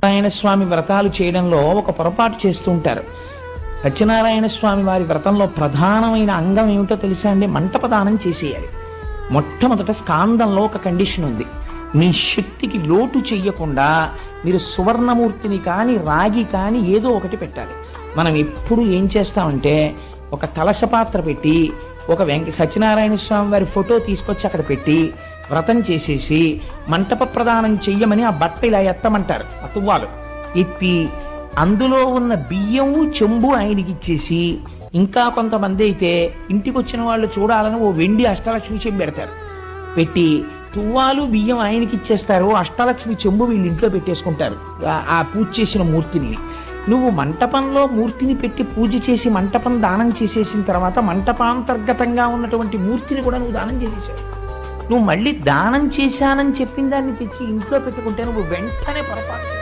సత్యనారాయణ స్వామి వ్రతాలు చేయడంలో ఒక పొరపాటు చేస్తూ ఉంటారు. సత్యనారాయణ స్వామి వారి వ్రతంలో ప్రధానమైన అంగం ఏమిటో తెలుసా అండి? మంటపదానం చేసేయాలి. మొట్టమొదట స్కాందంలో ఒక కండిషన్ ఉంది. మీ శక్తికి లోటు చెయ్యకుండా మీరు సువర్ణమూర్తిని కానీ రాగి కానీ ఏదో ఒకటి పెట్టాలి. మనం ఎప్పుడు ఏం చేస్తామంటే ఒక కలశ పాత్ర పెట్టి ఒక సత్యనారాయణ స్వామి వారి ఫోటో తీసుకొచ్చి అక్కడ పెట్టి వ్రతం చేసేసి మంటప ప్రదానం చెయ్యమని ఆ బట్ట ఇలా ఎత్తమంటారు. ఆ తువ్వాలు ఎత్తి అందులో ఉన్న బియ్యము చెంబు ఆయనకి ఇచ్చేసి, ఇంకా కొంతమంది అయితే ఇంటికి వచ్చిన వాళ్ళు చూడాలని ఓ వెండి అష్టలక్ష్మి చెంబు పెడతారు. పెట్టి తువ్వాలు బియ్యం ఆయనకి ఇచ్చేస్తారు, అష్టలక్ష్మి చెంబు వీళ్ళు ఇంట్లో పెట్టేసుకుంటారు ఆ పూజ చేసిన మూర్తిని. నువ్వు మంటపంలో మూర్తిని పెట్టి పూజ చేసి మంటపం దానం చేసేసిన తర్వాత మంటపాంతర్గతంగా ఉన్నటువంటి మూర్తిని కూడా నువ్వు దానం చేసేసావు. నువ్వు మళ్ళీ దానం చేశానని చెప్పిన దాన్ని తెచ్చి ఇంట్లో పెట్టుకుంటే నువ్వు వెంటనే పొరపాటు